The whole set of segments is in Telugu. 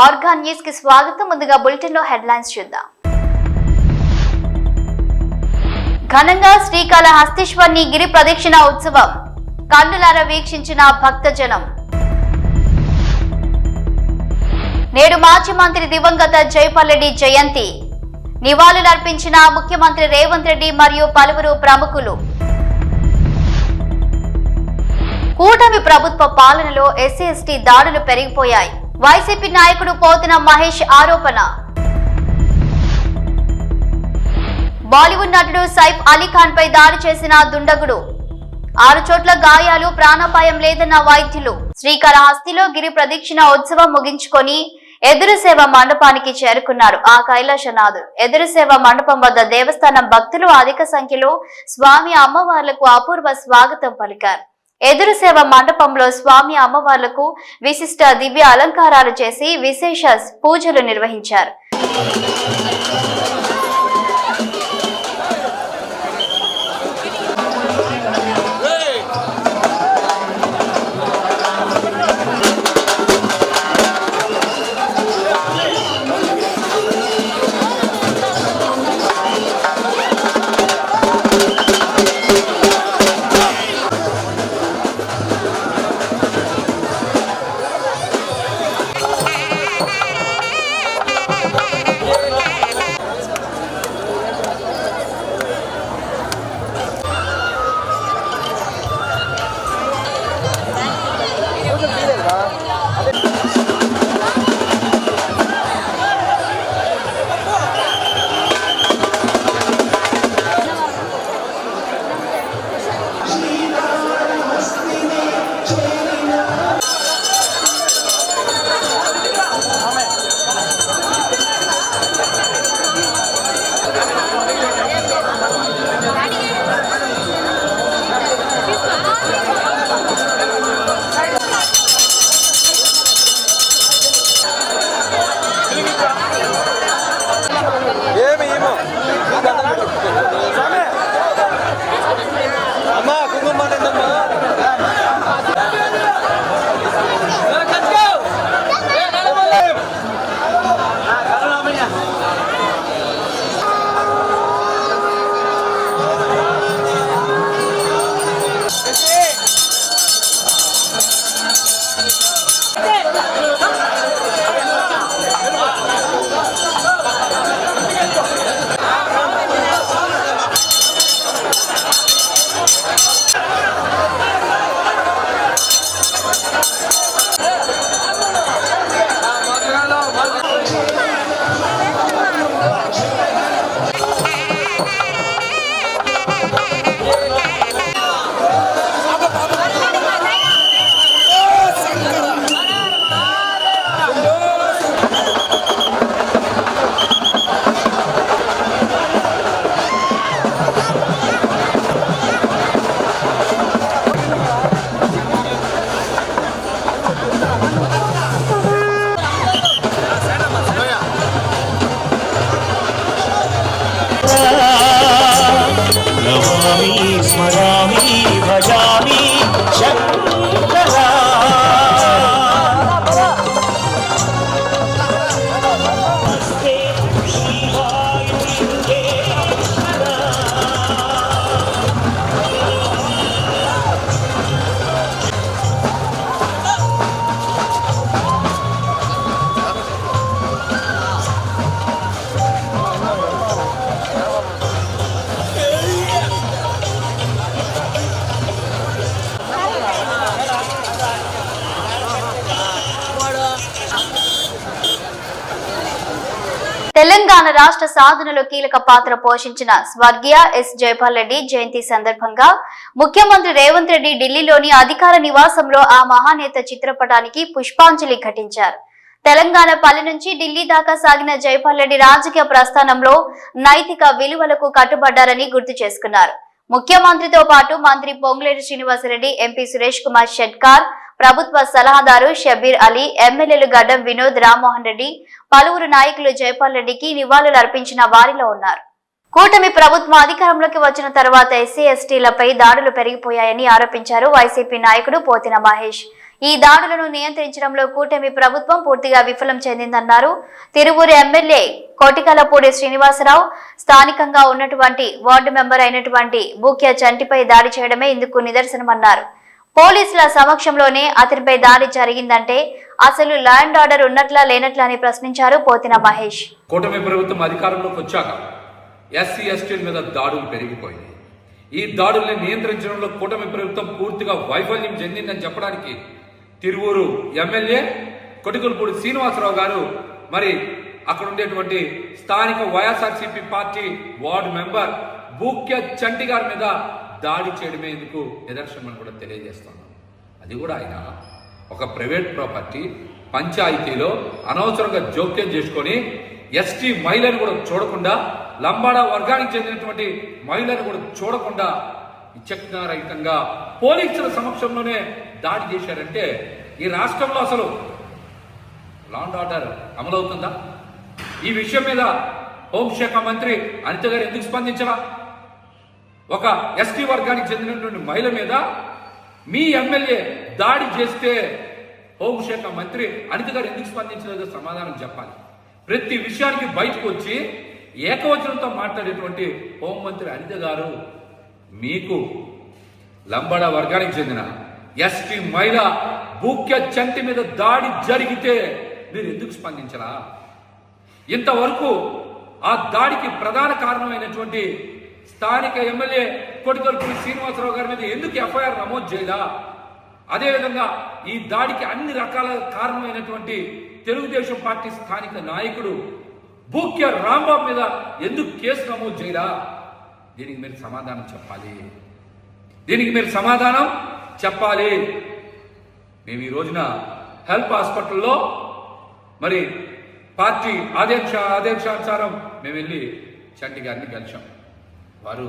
ఆర్గాన్ న్యూస్ కి స్వాగతం. ముందుగా బులెటిన్ లో హెడ్లైన్స్ చూద్దాం. ఘనంగా శ్రీకాళహస్తీశ్వరుని గిరి ప్రదక్షిణ ఉత్సవం కన్నులారా వీక్షించిన భక్తజనం. నేడు మాజీ మంత్రి దివంగత జైపాల్రెడ్డి జయంతి. నివాళులర్పించిన ముఖ్యమంత్రి రేవంత్ రెడ్డి మరియు పలువురు ప్రముఖులు. కూటమి ప్రభుత్వ పాలనలో ఎస్సీ ఎస్టీ దాడులు పెరిగిపోయాయి. వైసీపీ నాయకుడు పోతిన మహేష్ ఆరోపణ. బాలీవుడ్ నటుడు సైఫ్ అలీ ఖాన్ పై దాడి చేసిన దుండగుడు. 6 చోట్ల గాయాలు, ప్రాణాపాయం లేదన్న వైద్యులు. శ్రీకాళహస్తిలో గిరి ప్రదక్షిణ ఉత్సవం ముగించుకొని ఎదురు సేవ మండపానికి చేరుకున్నారు ఆ కైలాసనాథుడు. ఎదురు సేవ మండపం వద్ద దేవస్థానం భక్తులు అధిక సంఖ్యలో స్వామి అమ్మవార్లకు అపూర్వ స్వాగతం పలికారు. ఎదురు సేవ మండపంలో స్వామి అమ్మవార్లకు విశిష్ట దివ్య అలంకారాలు చేసి విశేష పూజలు నిర్వహించారు. తెలంగాణ రాష్ట్ర సాధనలో కీలక పాత్ర పోషించిన స్వర్గీయ ఎస్ జైపాల్రెడ్డి జయంతి సందర్భంగా ముఖ్యమంత్రి రేవంత్ రెడ్డి ఢిల్లీలోని అధికార నివాసంలో ఆ మహానేత చిత్రపటానికి పుష్పాంజలి ఘటించారు. తెలంగాణ పల్లె నుంచి ఢిల్లీ దాకా సాగిన జైపాల్రెడ్డి రాజకీయ ప్రస్థానంలో నైతిక విలువలకు కట్టుబడ్డారని గుర్తు చేసుకున్నారు. ముఖ్యమంత్రితో పాటు మంత్రి పొంగులేటి శ్రీనివాసరెడ్డి, ఎంపీ సురేష్ కుమార్ షెట్కార్, ప్రభుత్వ సలహాదారు షబీర్ అలీ, ఎమ్మెల్యేలు గడ్డం వినోద్, రామ్మోహన్ రెడ్డి, పలువురు నాయకులు జైపాల్రెడ్డికి నివాళులు అర్పించిన వారిలో ఉన్నారు. కూటమి ప్రభుత్వం అధికారంలోకి వచ్చిన తర్వాత ఎస్సీ ఎస్టీలపై దాడులు పెరిగిపోయాయని ఆరోపించారు వైసీపీ నాయకుడు పోతిన మహేష్. ఈ దాడులను నియంత్రించడంలో కూటమి ప్రభుత్వం పూర్తిగా విఫలం చెందిందన్నారు. తిరువూరు ఎమ్మెల్యే కోటికలపూడి శ్రీనివాసరావు స్థానికంగా ఉన్నటువంటి వార్డు మెంబర్ అయినటువంటి బూక్య చంటిపై దాడి చేయడమే ఇందుకు నిదర్శనమన్నారు. పోలీసుల సమక్షంలోనే అతనిపై దాడి జరిగిందంటే అసలు లా అండ్ ఆర్డర్ ఉన్నట్లా లేనట్లా అని ప్రశ్నించారు పోతిన మహేష్. కూటమి ప్రభుత్వం అధికారంలోకి వచ్చాక ఎస్సీ ఎస్టీల మీద దాడులు పెరిగిపోయింది. ఈ దాడుల్ని నియంత్రించడంలో కూటమి ప్రభుత్వం పూర్తిగా వైఫల్యం చెందిందని చెప్పడానికి తిరువూరు ఎమ్మెల్యే కొటికలపూడి శ్రీనివాసరావు గారు మరి అక్కడ ఉండేటువంటి స్థానిక YSRCP party ward member Bukya Chanti గారి మీద దాడి చేయడమే ఎందుకు నిదర్శనం కూడా తెలియజేస్తున్నాం. అది కూడా ఆయన ఒక ప్రైవేట్ ప్రాపర్టీ పంచాయతీలో అనవసరంగా జోక్యం చేసుకొని ఎస్టీ మహిళను కూడా చూడకుండా, లంబాడా వర్గానికి చెందినటువంటి మహిళను కూడా చూడకుండా విచక్షణారహితంగా పోలీసుల సమక్షంలోనే దాడి చేశారంటే ఈ రాష్ట్రంలో అసలు లా అండ్ ఆర్డర్ అమలవుతుందా? ఈ విషయం మీద హోంశాఖ మంత్రి అనిత గారు ఎందుకు స్పందించరా? ఒక ఎస్టీ వర్గానికి చెందినటువంటి మహిళ మీద మీ ఎమ్మెల్యే దాడి చేస్తే హోంశాఖ మంత్రి అనిత గారు ఎందుకు స్పందించలేదో సమాధానం చెప్పాలి. ప్రతి విషయానికి బయటకు వచ్చి ఏకవచనంతో మాట్లాడేటువంటి హోంమంత్రి అనిత గారు మీకు లంబాడా వర్గానికి చెందిన ఎస్టీ మహిళ బూక్య చంటి మీద దాడి జరిగితే మీరు ఎందుకు స్పందించరా? ఇంతవరకు ఆ దాడికి ప్రధాన కారణమైనటువంటి స్థానిక ఎమ్మెల్యే కొటికలపూడి శ్రీనివాసరావు గారి మీద ఎందుకు ఎఫ్ఐఆర్ నమోదు చేయదా? అదేవిధంగా ఈ దాడికి అన్ని రకాల కారణమైనటువంటి తెలుగుదేశం పార్టీ స్థానిక నాయకుడు బూక్య రాంబాబు మీద ఎందుకు కేసు నమోదు చేయరా? దీనికి మీరు సమాధానం చెప్పాలి. మేము ఈ రోజున హెల్ప్ హాస్పిటల్లో మరి పార్టీ ఆదేశానుసారం మేము వెళ్ళి చంటి గారిని కలిశాం. వారు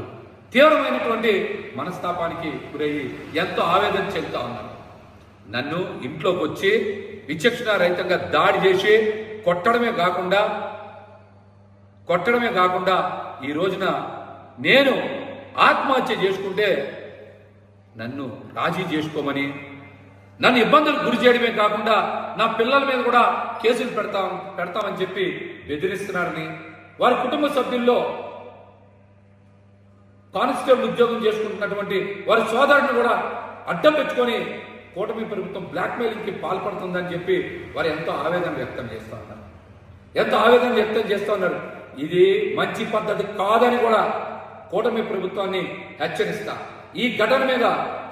తీవ్రమైనటువంటి మనస్తాపానికి గురయ్యి ఎంతో ఆవేదన చెందుతా ఉన్నారు. నన్ను ఇంట్లోకి వచ్చి విచక్షణారహితంగా దాడి చేసి కొట్టడమే కాకుండా ఈ రోజున నేను ఆత్మహత్య చేసుకుంటే నన్ను రాజీ చేసుకోమని, నన్ను ఇబ్బందులకు గురి చేయడమే కాకుండా నా పిల్లల మీద కూడా కేసులు పెడతామని చెప్పి బెదిరిస్తున్నారని, వారి కుటుంబ సభ్యుల్లో కానిస్టేబుల్ ఉద్యోగం చేసుకుంటున్నటువంటి వారి సోదరుని కూడా అడ్డం పెట్టుకొని కూటమి ప్రభుత్వం బ్లాక్మెయిలింగ్ కి పాల్పడుతుందని చెప్పి వారు ఎంతో ఆవేదన వ్యక్తం చేస్తూ ఉన్నారు. ఇది మంచి పద్ధతి కాదని కూడా కూటమి ప్రభుత్వాన్ని హెచ్చరిస్తా. ఈ ఘటన మీద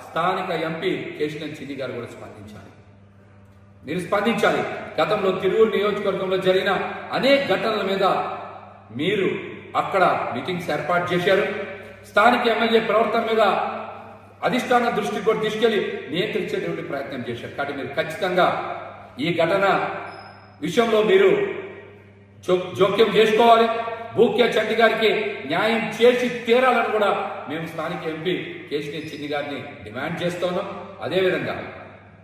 స్థానిక ఎంపీ కేశినేని చిన్ని గారు కూడా మీరు స్పందించాలి. గతంలో తిరువూరు నియోజకవర్గంలో జరిగిన అనేక ఘటనల మీద మీరు అక్కడ మీటింగ్స్ ఏర్పాటు చేశారు. స్థానిక ఎమ్మెల్యే ప్రవర్తన మీద అధిష్టాన దృష్టికి కూడా తీసుకెళ్లి నియంత్రించేటువంటి ప్రయత్నం చేశారు. కాబట్టి మీరు ఖచ్చితంగా ఈ ఘటన విషయంలో మీరు జోక్యం చేసుకోవాలి. బూక్య చంటి గారికి న్యాయం చేసి తీరాలని కూడా మేము స్థానిక ఎంపీ కేశినేని చిన్ని గారిని డిమాండ్ చేస్తున్నాం. అదేవిధంగా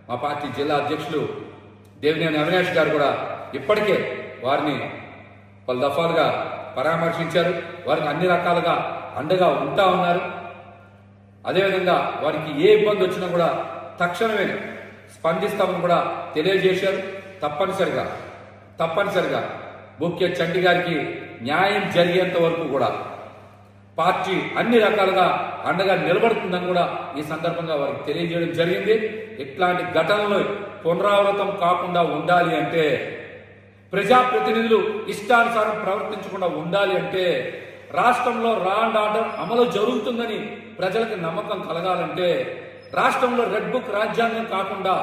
మా పార్టీ జిల్లా అధ్యక్షులు దేవినేని అవినాష్ గారు కూడా ఇప్పటికే వారిని పలు దఫాలుగా పరామర్శించారు. వారికి అన్ని రకాలుగా అండగా ఉంటా ఉన్నారు. అదేవిధంగా వారికి ఏ ఇబ్బంది వచ్చినా కూడా తక్షణమే స్పందిస్తామని కూడా తెలియజేశారు. తప్పనిసరిగా బూక్య చంటి గారికి న్యాయం జరిగేంత వరకు కూడా పార్టీ అన్ని రకాలుగా అండగా నిలబడుతుందని కూడా ఈ సందర్భంగా వారికి తెలియజేయడం జరిగింది. ఇట్లాంటి ఘటనలు పునరావృతం కాకుండా ఉండాలి అంటే, ప్రజాప్రతినిధులు ఇష్టానుసారం ప్రవర్తించకుండా ఉండాలి అంటే, రాష్ట్రంలో లా అండ్ ఆర్డర్ అమలు జరుగుతుందని ప్రజలకు నమ్మకం కలగాలంటే, రాష్ట్రంలో రెడ్ బుక్ రాజ్యాంగం కాకుండా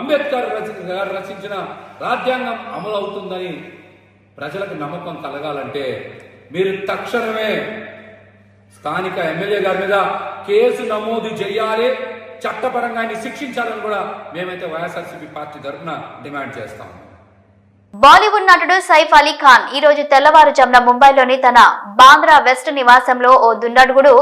అంబేద్కర్ గారు రచించిన రాజ్యాంగం అమలు అవుతుందని ప్రజలకు నమ్మకం కలగాలంటే మీరు తక్షణమే స్థానిక ఎమ్మెల్యే గారి మీద కేసు నమోదు చేయాలి, చట్టపరంగా శిక్షించాలని కూడా మేమైతే వైఎస్ఆర్సీపీ పార్టీ తరఫున డిమాండ్ చేస్తాం. బాలీవుడ్ నటుడు సైఫ్ అలీ ఖాన్ ఈ రోజు తెల్లవారుజామున ముంబైలోని తన బాంద్రా వెస్ట్ నివాసంలో ఓ దుండగుడు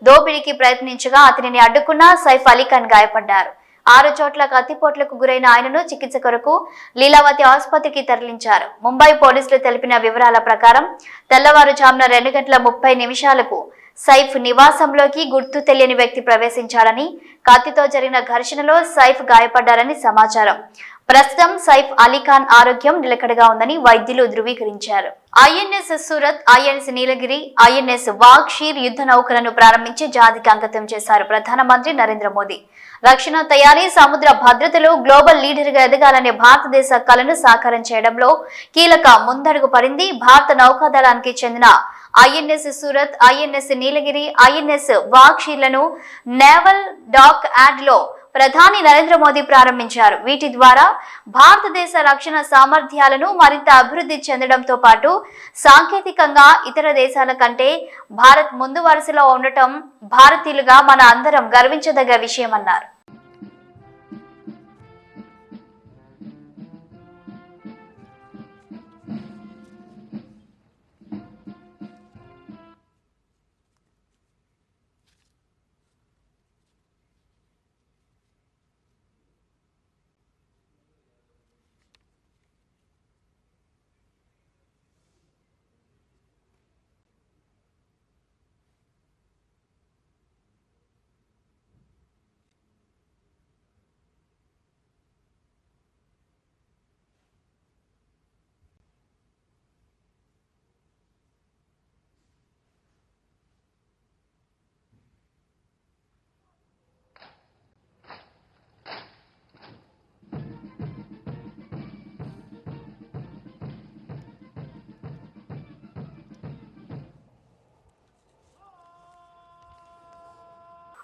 దోపిడీకి ప్రయత్నించగా అతనిని అడ్డుకున్న సైఫ్ అలీ ఖాన్ గాయపడ్డారు. 6 చోట్ల కత్తిపోట్లకు గురైన ఆయనను చికిత్స కొరకు లీలావతి ఆసుపత్రికి తరలించారు. ముంబై పోలీసులు తెలిపిన వివరాల ప్రకారం తెల్లవారుజామున 2:30 గంటలకు సైఫ్ నివాసంలోకి గుర్తు తెలియని వ్యక్తి ప్రవేశించాడని, కత్తితో జరిగిన ఘర్షణలో సైఫ్ గాయపడ్డారని సమాచారం. ప్రస్తుతం సైఫ్ అలీఖాన్ ఆరోగ్యం నిలకడగా ఉందని వైద్యులు ధృవీకరించారు. ఐఎన్ఎస్ సూరత్, ఐఎన్ఎస్ నీలగిరి, ఐఎన్ఎస్ వాగ్షీర్ యుద్ధ నౌకలను ప్రారంభించి జాతికి అంకితం చేశారు ప్రధానమంత్రి నరేంద్ర మోదీ. రక్షణ తయారీ, సముద్ర భద్రతలో గ్లోబల్ లీడర్ గా ఎదగాలనే భారతదేశ కలను సాకారం చేయడంలో కీలక ముందడుగు పడింది. భారత నౌకాదళానికి చెందిన ఐఎన్ఎస్ సూరత్, ఐఎన్ఎస్ నీలగిరి, ఐఎన్ఎస్ వాగ్షీర్లను నేవల్ డాక్ యార్డ్ లో ప్రధాని నరేంద్ర మోదీ ప్రారంభించారు. వీటి ద్వారా భారతదేశ రక్షణ సామర్థ్యాలను మరింత అభివృద్ధి చెందడంతో పాటు సాంకేతికంగా ఇతర దేశాల కంటే భారత్ ముందు వరుసలో ఉండటం భారతీయులుగా మన అందరం గర్వించదగ్గ విషయమన్నారు.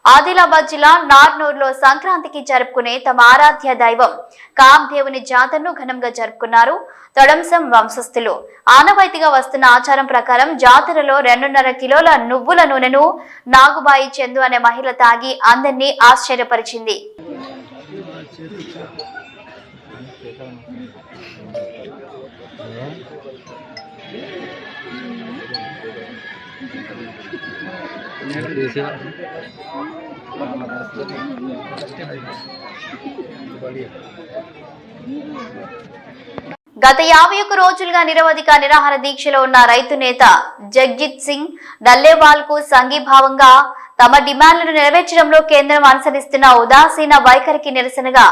ఆదిలాబాద్ జిల్లా నార్నూర్లో సంక్రాంతికి జరుపుకునే తమ ఆరాధ్య దైవం కామదేవుని జాతరను ఘనంగా జరుపుకున్నారు తొడంసం వంశస్థులు. ఆనవాయితీగా వస్తున్న ఆచారం ప్రకారం జాతరలో 2.5 కిలోల నువ్వుల నూనెను నాగుబాయి చందు అనే మహిళ తాగి అందరినీ ఆశ్చర్యపరిచింది. గత 51 రోజులుగా నిరవధిక నిరాహార దీక్షలో ఉన్న రైతు నేత జగ్జిత్ సింగ్ డల్లేవాల్ కు సంఘీభావంగా తమ డిమాండ్లను నెరవేర్చడంలో కేంద్రం అనుసరిస్తున్న ఉదాసీన వైఖరికి నిరసనగా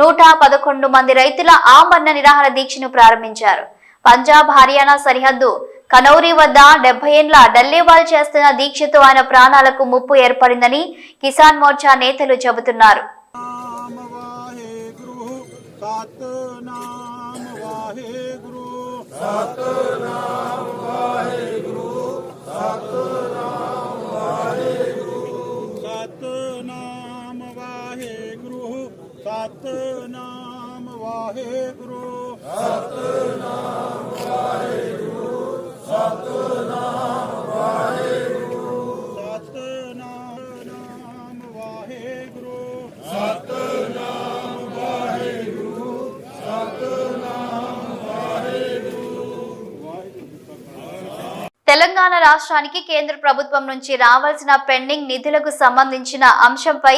111 మంది రైతుల ఆమరణ నిరాహార దీక్షను ప్రారంభించారు. పంజాబ్, హర్యానా సరిహద్దు కనౌరి వద్ద 70 ఏళ్ల డల్లేవాల్ చేస్తున్న దీక్షతో ఆయన ప్రాణాలకు ముప్పు ఏర్పడిందని కిసాన్ మోర్చా నేతలు చెబుతున్నారు. తెలంగాణ రాష్ట్రానికి కేంద్ర ప్రభుత్వం నుంచి రావాల్సిన పెండింగ్ నిధులకు సంబంధించిన అంశంపై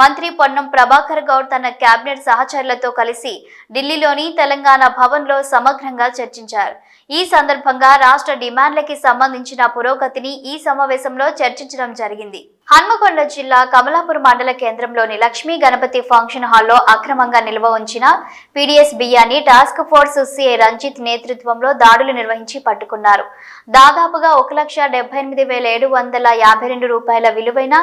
మంత్రి పొన్నం ప్రభాకర్ గౌడ్ తన కేబినెట్ సహచరులతో కలిసి ఢిల్లీలోని తెలంగాణ భవన్లో సమగ్రంగా చర్చించారు. ఈ సందర్భంగా రాష్ట్ర డిమాండ్లకి సంబంధించిన పురోగతిని ఈ సమావేశంలో చర్చించడం జరిగింది. హన్మకొండ జిల్లా కమలాపూర్ మండల కేంద్రంలోని లక్ష్మీ గణపతి ఫంక్షన్ హాల్లో అక్రమంగా నిల్వ ఉంచిన పీడీఎస్ బియ్యాన్ని టాస్క్ ఫోర్స్ సిఐ రంజిత్ నేతృత్వంలో దాడులు నిర్వహించి పట్టుకున్నారు. దాదాపుగా 1,78,752 రూపాయల విలువైన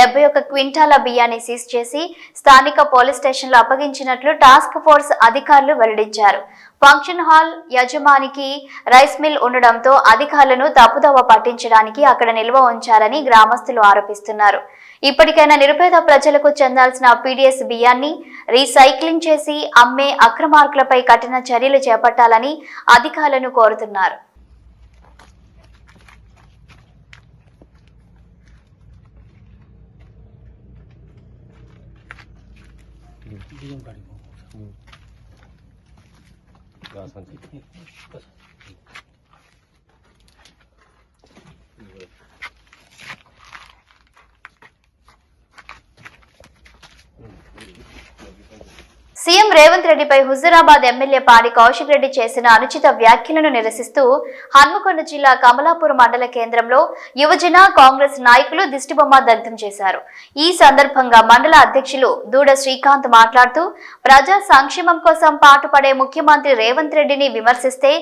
71 క్వింటాల బియ్యాన్ని సీజ్ చేసి స్థానిక పోలీస్ స్టేషన్లో అప్పగించినట్లు టాస్క్ ఫోర్స్ అధికారులు వెల్లడించారు. ఫంక్షన్ హాల్ యజమానికి రైస్ మిల్ ఉండడంతో అధికారులను తప్పుదోవ పట్టించడానికి అక్కడ నిల్వ ఉంచారని గ్రామస్తులు ఆరోపిస్తున్నారు. ఇప్పటికైనా నిరుపేద ప్రజలకు చెందాల్సిన పీడీఎస్ బియ్యాన్ని రీసైక్లింగ్ చేసి అమ్మే అక్రమార్కులపై కఠిన చర్యలు చేపట్టాలని అధికారులను కోరుతున్నారు. సీఎం రేవంత్ రెడ్డిపై హుజూరాబాద్ ఎమ్మెల్యే పాడి కౌశిక్ రెడ్డి చేసిన అనుచిత వ్యాఖ్యలను నిరసిస్తూ హన్మకొండ జిల్లా కమలాపూర్ మండల కేంద్రంలో యువజన కాంగ్రెస్ నాయకులు దిష్టిబొమ్మ దగ్ధం చేశారు. ఈ సందర్భంగా మండల అధ్యక్షులు దూడ శ్రీకాంత్ మాట్లాడుతూ ప్రజా సంక్షేమం కోసం పాటుపడే ముఖ్యమంత్రి రేవంత్ రెడ్డిని విమర్శిస్తే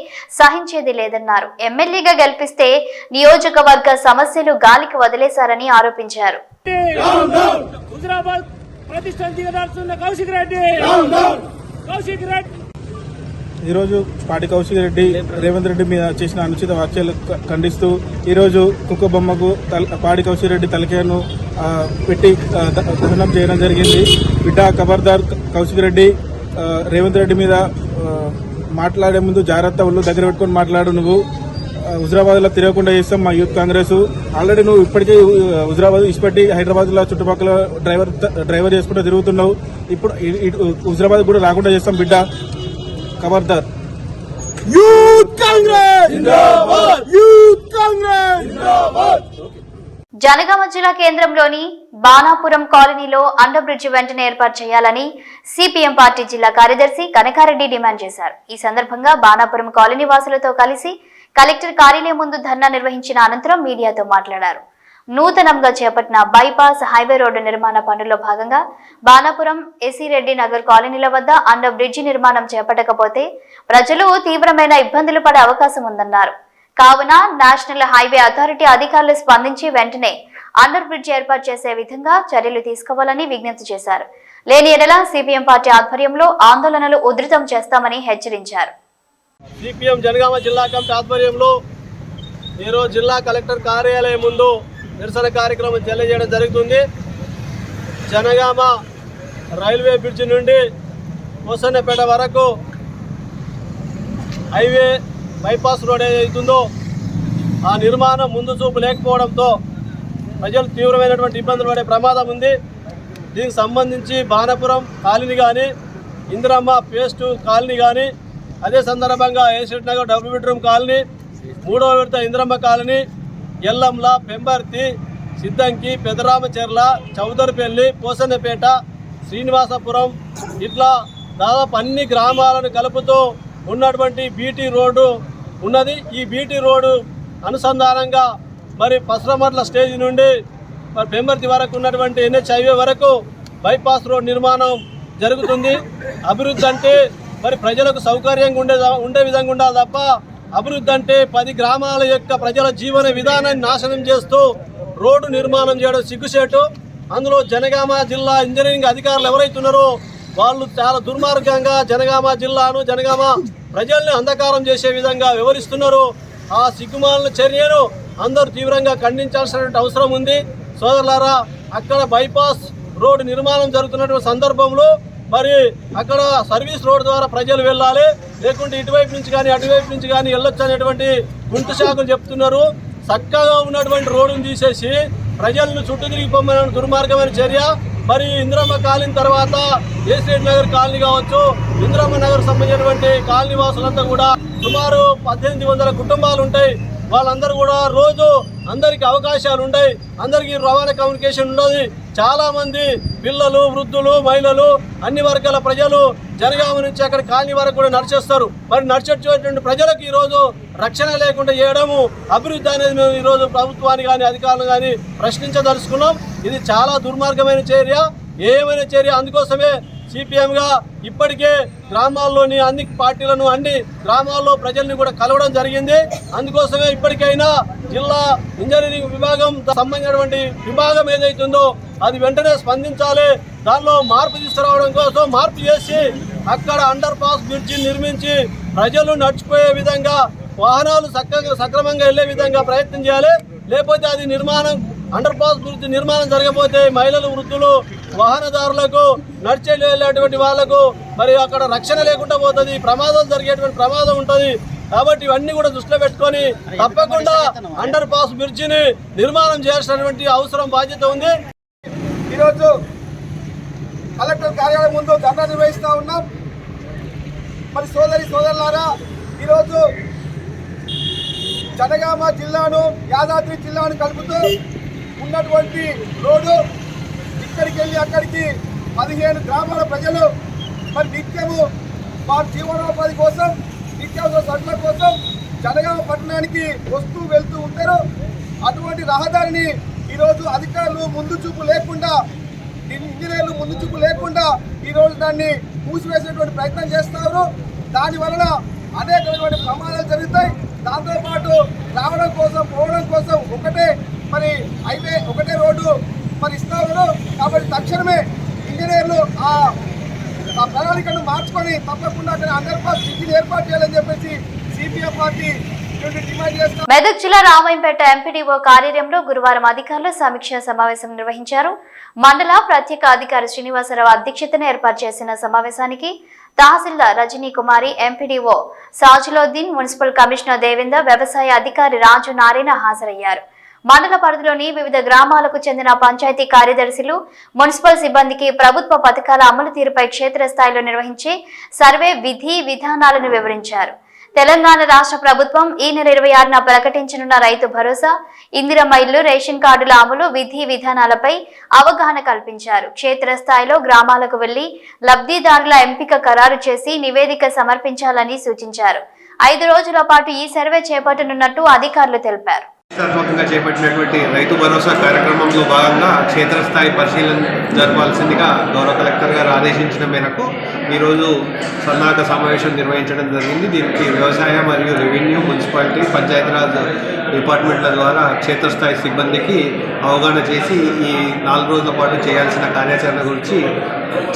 సహించేది లేదన్నారు. ఎమ్మెల్యేగా గెలిపిస్తే నియోజకవర్గ సమస్యలు గాలికి వదిలేశారని ఆరోపించారు. ఈరోజు పాటి కౌశిక్ రెడ్డి రేవంత్ రెడ్డి మీద చేసిన అనుచిత వ్యాఖ్యలు ఖండిస్తూ ఈరోజు కుక్క బొమ్మకు పాడి కౌశిక్ రెడ్డి తలకేను పెట్టి దహనం చేయడం జరిగింది. బిడ్డ ఖబర్దార్ కౌశిక్ రెడ్డి, రేవంత్ రెడ్డి మీద మాట్లాడే ముందు జాగ్రత్త ఒళ్ళు దగ్గర పెట్టుకుని మాట్లాడు. నువ్వు హుజరాబాద్ లో తిరగకుండా చేస్తాం మా యూత్ కాంగ్రెస్. ఆల్రెడీ నువ్వు ఇప్పటికే హుజరాబాద్ ఇష్టపెట్టి హైదరాబాద్ లో చుట్టుపక్కల డ్రైవర్ చేసుకుంటూ తిరుగుతున్నావు. ఇప్పుడు హుజరాబాద్ కూడా రాకుండా చేస్తాం బిడ్డ, ఖబర్దార్. యూత్ కాంగ్రెస్ జిందాబాద్, యూత్ కాంగ్రెస్ జిందాబాద్. జనగామ జిల్లా కేంద్రంలోని బాణాపురం కాలనీలో అండర్ బ్రిడ్జి వెంటనే ఏర్పాటు చేయాలని సిపిఎం పార్టీ జిల్లా కార్యదర్శి కనకారెడ్డి డిమాండ్ చేశారు. ఈ సందర్భంగా బాణాపురం కాలనీ వాసులతో కలిసి కలెక్టర్ కార్యాలయం ముందు ధర్నా నిర్వహించిన అనంతరం మీడియాతో మాట్లాడారు. నూతనంగా చేపట్టిన బైపాస్ హైవే రోడ్డు నిర్మాణ పనుల్లో భాగంగా బాణాపురం ఎసిరెడ్డి నగర్ కాలనీల వద్ద అండర్ బ్రిడ్జి నిర్మాణం చేపట్టకపోతే ప్రజలు తీవ్రమైన ఇబ్బందులు పడే అవకాశం ఉందన్నారు. కావున నేషనల్ హైవే అథారిటీ అధికారులు స్పందించి వెంటనే అండర్ బ్రిడ్జ్ ఏర్పాటు చేసే విధంగా చర్యలు తీసుకోవాలని విజ్ఞప్తి చేశారు. లేని ఎడల సిపిఎం పార్టీ ఆధ్వర్యంలో ఆందోళనలు ఉధృతం చేస్తామని హెచ్చరించారు. సిపిఎం జనగామ జిల్లా కమిటీ ఆధ్వర్యంలో ఈరోజు జిల్లా కలెక్టర్ కార్యాలయం ముందు నిరసన కార్యక్రమం తెలియజేయడం జరుగుతుంది. జనగామ రైల్వే బ్రిడ్జి నుండి కోసన్నపేట వరకు హైవే బైపాస్ రోడ్ ఏదైతుందో ఆ నిర్మాణం ముందు చూపు లేకపోవడంతో ప్రజలు తీవ్రమైనటువంటి ఇబ్బందులు పడే ప్రమాదం ఉంది. దీనికి సంబంధించి బాణాపురం కాలనీ కానీ, ఇందిరమ్మ పేస్ట్ కాలనీ కానీ, అదే సందర్భంగా Esireddy Nagar double bedroom colony, 3వ విడత ఇందిరమ్మ కాలనీ, ఎల్లంల, పెంబర్తి, సిద్దంకి, పెదరామచెర్ల, చౌదరిపల్లి, పోసన్నపేట, శ్రీనివాసపురం ఇట్లా దాదాపు అన్ని గ్రామాలను కలుపుతూ ఉన్నటువంటి బీటీ రోడ్డు ఉన్నది. ఈ బీటీ రోడ్డు అనుసంధానంగా మరి పసరమర్ల స్టేజ్ నుండి మరి పెంబర్తి వరకు ఉన్నటువంటి ఎన్హెచ్ హైవే వరకు బైపాస్ రోడ్ నిర్మాణం జరుగుతుంది. అభివృద్ధి అంటే మరి ప్రజలకు సౌకర్యంగా ఉండే విధంగా ఉండాలి తప్ప అభివృద్ధి అంటే 10 గ్రామాల యొక్క ప్రజల జీవన విధానాన్ని నాశనం చేస్తూ రోడ్డు నిర్మాణం చేయడం సిగ్గుచేటు. అందులో జనగామ జిల్లా ఇంజనీరింగ్ అధికారులు ఎవరైతున్నారో వాళ్ళు చాలా దుర్మార్గంగా జనగామ జిల్లాను, జనగామ ప్రజల్ని అంధకారం చేసే విధంగా వ్యవహరిస్తున్నారు. ఆ సిగ్గుమాలిన చర్యను అందరూ తీవ్రంగా ఖండించాల్సినటువంటి అవసరం ఉంది. సోదరులారా, అక్కడ బైపాస్ రోడ్డు నిర్మాణం జరుగుతున్నటువంటి సందర్భంలో మరి అక్కడ సర్వీస్ రోడ్ ద్వారా ప్రజలు వెళ్ళాలి, లేకుంటే ఇటువైపు నుంచి కానీ అటువైపు నుంచి కానీ వెళ్ళొచ్చు అనేటువంటి గుంటు శాఖలు చెప్తున్నారు. చక్కగా ఉన్నటువంటి రోడ్డును తీసేసి ప్రజలను చుట్టూ తిరిగి పొమ్మనే దుర్మార్గమైన చర్య. మరి ఇందిరమ్మ కాలనీ తర్వాత ఏసిరెడ్డి నగర్ కాలనీ కావచ్చు, ఇందిరమ్మ నగర్ సంబంధించినటువంటి కాలనీ వాసులంతా కూడా సుమారు 1800 కుటుంబాలు ఉంటాయి. వాళ్ళందరూ కూడా రోజు అందరికీ అవకాశాలు ఉంటాయి, అందరికీ రవాణా కమ్యూనికేషన్ ఉండదు. చాలా మంది పిల్లలు, వృద్ధులు, మహిళలు, అన్ని వర్గాల ప్రజలు జనగామ నుంచి అక్కడ కాలనీ వరకు కూడా నడిచేస్తారు. మరి నడిచేటువంటి ప్రజలకు ఈరోజు రక్షణ లేకుండా చేయడము అభివృద్ధి అనేది మేము ఈరోజు ప్రభుత్వాన్ని కానీ అధికారులు కానీ ప్రశ్నించదలుచుకున్నాం. ఇది చాలా దుర్మార్గమైన చర్య, ఏమైనా చర్య. అందుకోసమే సిపిఎంగా ఇప్పటికే గ్రామాల్లోని అన్ని పార్టీలను అన్ని గ్రామాల్లో ప్రజల్ని కూడా కలవడం జరిగింది. అందుకోసమే ఇప్పటికైనా జిల్లా ఇంజనీరింగ్ విభాగం సంబంధించినటువంటి విభాగం ఏదైతుందో అది వెంటనే స్పందించాలి. దానిలో మార్పు తీసుకురావడం కోసం మార్పు చేసి అక్కడ అండర్ పాస్ బ్రిడ్జి నిర్మించి ప్రజలు నడిచిపోయే విధంగా, వాహనాలు సక్రమంగా వెళ్లే విధంగా ప్రయత్నం చేయాలి. లేకపోతే అది నిర్మాణం అండర్ పాస్ బ్రిడ్జ్ నిర్మాణం జరగకపోతే మహిళలు, వృద్ధులు, వాహనదారులకు నడిచే వెళ్ళేటువంటి వాళ్లకు మరి అక్కడ రక్షణ లేకుండా పోతుంది, ప్రమాదాలు జరిగేటువంటి ప్రమాదం ఉంటుంది. కాబట్టి ఇవన్నీ కూడా దృష్టిలో పెట్టుకొని తప్పకుండా అండర్ పాస్ బ్రిడ్జిని నిర్మాణం చేయాల్సినటువంటి అవసరం, బాధ్యత ఉంది. ఈరోజు కలెక్టర్ కార్యాలయం ముందు ధర్నా నిర్వహిస్తూ ఉన్నాం. మరి సోదరులారా, ఈరోజు జనగామ జిల్లాను, యాదాద్రి జిల్లాను కలుపుతూ ఉన్నటువంటి రోడ్డు ఇక్కడికి వెళ్ళి అక్కడికి 15 గ్రామాల ప్రజలు మరి నిత్యము వారి జీవనోపాధి కోసం నిత్యావసర సరుకుల కోసం జనగామ పట్టణానికి వస్తూ వెళ్తూ ఉంటారు. అటువంటి రహదారిని ఈరోజు అధికారులు ముందు చూపు లేకుండా, ఇంజనీర్లు ముందు చూపు లేకుండా ఈరోజు దాన్ని మూసివేసేటువంటి ప్రయత్నం చేస్తారు. దాని వలన అనేకమైనటువంటి ప్రమాదాలు జరుగుతాయి. దాంతోపాటు రావడం కోసం పోవడం కోసం ఒకటే రోడ్డు ఇస్తారు. కాబట్టి తక్షణమే ఇంజనీర్లు ఆ ప్రణాళికను మార్చుకొని తప్పకుండా అక్కడ అండర్ పాస్ బ్రిడ్జిని ఏర్పాటు చేయాలని చెప్పేసి సిపిఎం పార్టీ డిమాండ్ చేస్తారు. మెదక్ జిల్లా రామాయంపేట ఎంపీడీఓ కార్యాలయంలో గురువారం అధికారులు సమీక్షా సమావేశం నిర్వహించారు. మండల ప్రత్యేక అధికారి శ్రీనివాసరావు అధ్యక్షతన ఏర్పాటు చేసిన సమావేశానికి తహసీల్దార్ రజనీ కుమారి, ఎంపీడీఓ సాజులోద్దీన్, మున్సిపల్ కమిషనర్ దేవేందర్, వ్యవసాయ అధికారి రాజు నారాయణ హాజరయ్యారు. మండల పరిధిలోని వివిధ గ్రామాలకు చెందిన పంచాయతీ కార్యదర్శులు, మున్సిపల్ సిబ్బందికి ప్రభుత్వ పథకాల అమలు తీరుపై క్షేత్రస్థాయిలో నిర్వహించే సర్వే విధి విధానాలను వివరించారు. తెలంగాణ రాష్ట్ర ప్రభుత్వం ఈ నెల 26న ప్రకటించనున్న రైతు భరోసా, ఇందిరమ్మ ఇల్లు, రేషన్ కార్డుల అమలు విధి విధానాలపై అవగాహన కల్పించారు. క్షేత్రస్థాయిలో గ్రామాలకు వెళ్లి లబ్ధిదారుల ఎంపిక ఖరారు చేసి నివేదిక సమర్పించాలని సూచించారు. 5 రోజుల పాటు ఈ సర్వే చేపట్టనున్నట్టు అధికారులు తెలిపారు. ప్రతిష్టాత్మకంగా చేపట్టినటువంటి రైతు భరోసా కార్యక్రమంలో భాగంగా క్షేత్రస్థాయి పరిశీలన జరపాల్సిందిగా గౌరవ కలెక్టర్ గారు ఆదేశించిన మేరకు ఈరోజు సన్నాహక సమావేశం నిర్వహించడం జరిగింది. దీనికి వ్యవసాయ మరియు రెవెన్యూ, మున్సిపాలిటీ, పంచాయతీరాజ్ డిపార్ట్మెంట్ల ద్వారా క్షేత్రస్థాయి సిబ్బందికి అవగాహన చేసి ఈ 4 రోజుల పాటు చేయాల్సిన కార్యాచరణ గురించి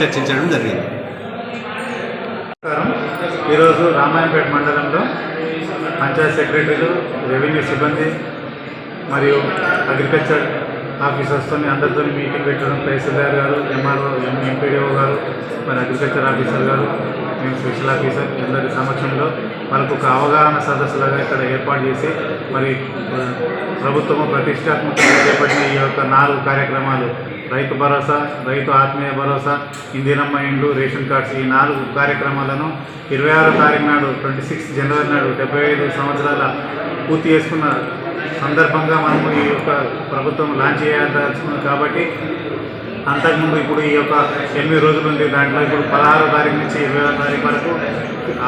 చర్చించడం జరిగింది. ఈరోజు రామాయంపేట మండలంలో పంచాయత్ సెక్రటరీలు, రెవెన్యూ సిబ్బంది మరియు అగ్రికల్చర్ ఆఫీసర్స్తో అందరితో మీటింగ్ పెట్టడం, తహసీల్దార్ గారు, ఎంఆర్ఓ, ఎంపీడీఓ గారు, మరి అగ్రికల్చర్ ఆఫీసర్ గారు, మేము స్పెషల్ ఆఫీసర్ అందరి సమక్షంలో వాళ్ళకు ఒక అవగాహన సదస్సులాగా ఇక్కడ ఏర్పాటు చేసి మరి ప్రభుత్వము ప్రతిష్టాత్మకంగా చేపట్టిన ఈ యొక్క 4 కార్యక్రమాలు రైతు భరోసా, రైతు ఆత్మీయ భరోసా, ఇందిరమ్మ ఇండ్లు, రేషన్ కార్డ్స్ ఈ 4 కార్యక్రమాలను 26వ తారీఖు నాడు 26 జనవరి నాడు 75 సంవత్సరాల పూర్తి చేసుకున్న సందర్భంగా మనము ఈ యొక్క ప్రభుత్వం లాంచ్ చేయాల్సింది. కాబట్టి అంతకుముందు ఇప్పుడు ఈ యొక్క 8 రోజులు ఉంది. దాంట్లో ఇప్పుడు 16వ తారీఖు నుంచి 20వ తారీఖు వరకు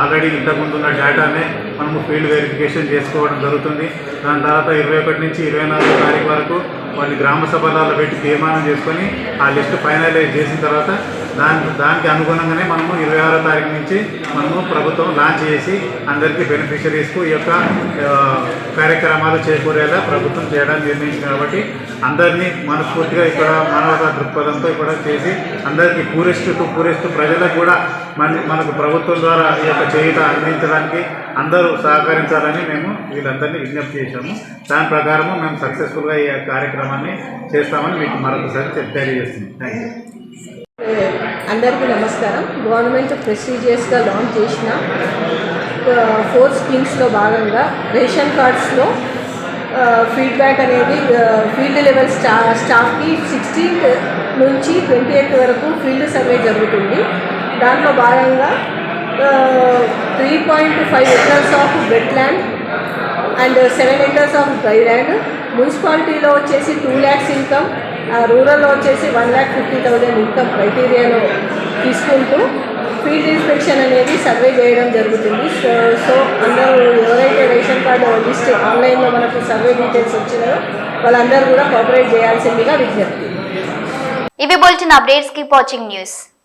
ఆల్రెడీ ఇంతకుముందు ఉన్న డేటానే మనము ఫీల్డ్ వెరిఫికేషన్ చేసుకోవడం జరుగుతుంది. దాని తర్వాత 21 నుంచి 24వ తారీఖు వరకు వాళ్ళు గ్రామ సభలలో పెట్టి తీర్మానం చేసుకొని ఆ లిస్టు ఫైనలైజ్ చేసిన తర్వాత దానికి అనుగుణంగానే మనము 26వ తారీఖు నుంచి మనము ప్రభుత్వం లాంచ్ చేసి అందరికీ బెనిఫిషరీస్కు ఈ యొక్క కార్యక్రమాలు చేకూరేలా ప్రభుత్వం చేయడానికి నిర్ణయించింది. కాబట్టి అందరినీ మనస్ఫూర్తిగా ఇక్కడ మానవతా దృక్పథంతో ఇక్కడ చేసి అందరికీ పూరెస్ట్ ప్రజలకు కూడా మనకు ప్రభుత్వం ద్వారా ఈ యొక్క చేయూత అందించడానికి అందరూ సహకరించాలని మేము వీళ్ళందరినీ విజ్ఞప్తి చేశాము. దాని ప్రకారము మేము సక్సెస్ఫుల్గా ఈ కార్యక్రమాన్ని చేస్తామని మీకు మరొకసారి తెలియజేస్తున్నాం. Thank you. అందరికీ నమస్కారం. గవర్నమెంట్ ప్రెస్టీజియస్గా లాంచ్ చేసిన 4 స్కీమ్స్లో భాగంగా రేషన్ కార్డ్స్లో ఫీడ్బ్యాక్ అనేది ఫీల్డ్ లెవెల్ స్టాఫ్కి 16th నుంచి 28th వరకు ఫీల్డ్ సర్వే జరుగుతుంది. దాంట్లో భాగంగా 3.5 acres of wetland and 7 acres of dry land, మున్సిపాలిటీలో వచ్చేసి 2 lakhs ఇన్కమ్, రూరల్లో వచ్చేసి 1,50,000 ఇన్కమ్ క్రైటీరియాలో తీసుకుంటూ ఫీల్డ్ ఇన్స్పెక్షన్ అనేది సర్వే చేయడం జరుగుతుంది. సో అందరూ ఎవరైతే రేషన్ కార్డు లిస్ట్ ఆన్లైన్లో మనకు సర్వే డీటెయిల్స్ వచ్చినాయో వాళ్ళందరూ కూడా కోఆపరేట్ చేయాల్సిందిగా విజ్ఞప్తి. ఇవి bulletin updates. Keep watching news.